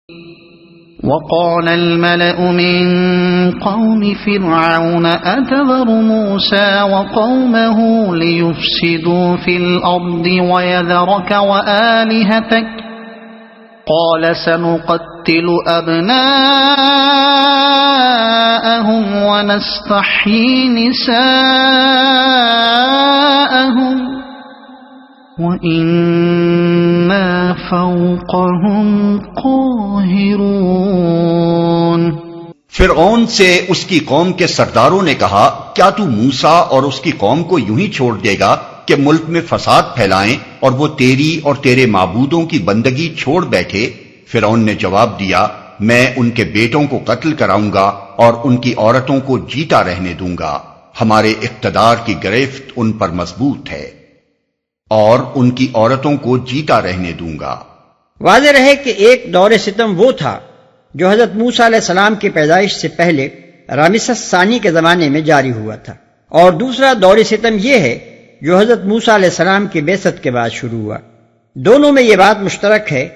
وقال الملأ من قوم فرعون أتذر موسى وقومه ليفسدوا في الأرض ويذرك وآلهتك قال سنقتل أبناءهم ونستحيي نساءهم وَإِنَّا فَوْقَهُمْ قَاهِرُونَ۔ فرعون سے اس کی قوم کے سرداروں نے کہا، کیا تو موسیٰ اور اس کی قوم کو یوں ہی چھوڑ دے گا کہ ملک میں فساد پھیلائیں اور وہ تیری اور تیرے معبودوں کی بندگی چھوڑ بیٹھے؟ فرعون نے جواب دیا، میں ان کے بیٹوں کو قتل کراؤں گا اور ان کی عورتوں کو جیتا رہنے دوں گا۔ ہمارے اقتدار کی گرفت ان پر مضبوط ہے اور ان کی عورتوں کو جیتا رہنے دوں گا۔ واضح رہے کہ ایک دور ستم وہ تھا جو حضرت موسیٰ علیہ السلام کی پیدائش سے پہلے رامسس ثانی کے زمانے میں جاری ہوا تھا، اور دوسرا دور ستم یہ ہے جو حضرت موسیٰ علیہ السلام کی بعثت کے بعد شروع ہوا۔ دونوں میں یہ بات مشترک ہے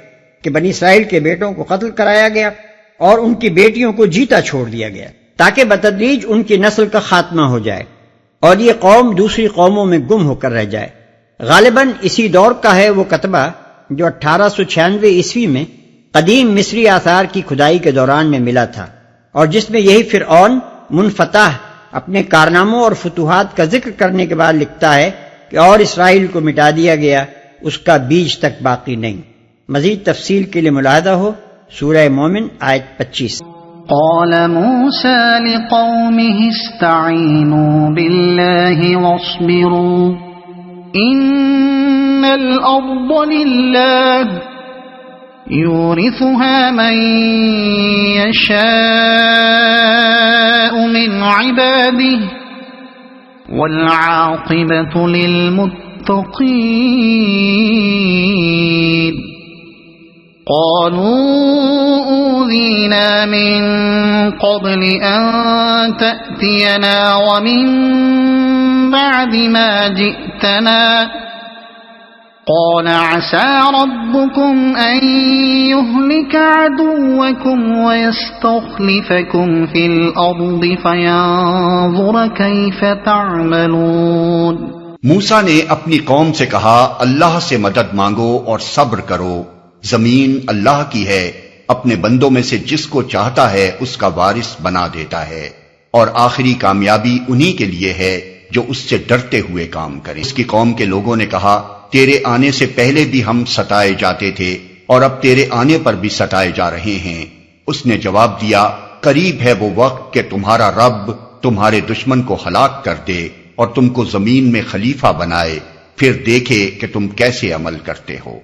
کہ بنی اسرائیل کے بیٹوں کو قتل کرایا گیا اور ان کی بیٹیوں کو جیتا چھوڑ دیا گیا تاکہ بتدریج ان کی نسل کا خاتمہ ہو جائے اور یہ قوم دوسری قوموں میں گم ہو کر رہ جائے۔ غالباً اسی دور کا ہے وہ کتبہ جو 1896 عیسوی میں قدیم مصری آثار کی کھدائی کے دوران میں ملا تھا، اور جس میں یہی فرعون منفتح اپنے کارناموں اور فتوحات کا ذکر کرنے کے بعد لکھتا ہے کہ اور اسرائیل کو مٹا دیا گیا، اس کا بیج تک باقی نہیں۔ مزید تفصیل کے لیے ملاحظہ ہو سورہ مومن آیت 25۔ قال موسى لقومه استعينوا بالله واصبروا إن الأرض لله يورثها من يشاء من عباده والعاقبة للمتقين قالوا أوذينا من قبل أن تأتينا ومن بعد ما جئتنا قال عسى ربكم أن يهلك عدوكم ويستخلفكم في الأرض فينظر كيف تعملون۔ موسیٰ نے اپنی قوم سے کہا، اللہ سے مدد مانگو اور صبر کرو، زمین اللہ کی ہے، اپنے بندوں میں سے جس کو چاہتا ہے اس کا وارث بنا دیتا ہے، اور آخری کامیابی انہی کے لیے ہے جو اس سے ڈرتے ہوئے کام کریں۔ اس کی قوم کے لوگوں نے کہا، تیرے آنے سے پہلے بھی ہم ستائے جاتے تھے اور اب تیرے آنے پر بھی ستائے جا رہے ہیں۔ اس نے جواب دیا، قریب ہے وہ وقت کہ تمہارا رب تمہارے دشمن کو ہلاک کر دے اور تم کو زمین میں خلیفہ بنائے، پھر دیکھے کہ تم کیسے عمل کرتے ہو۔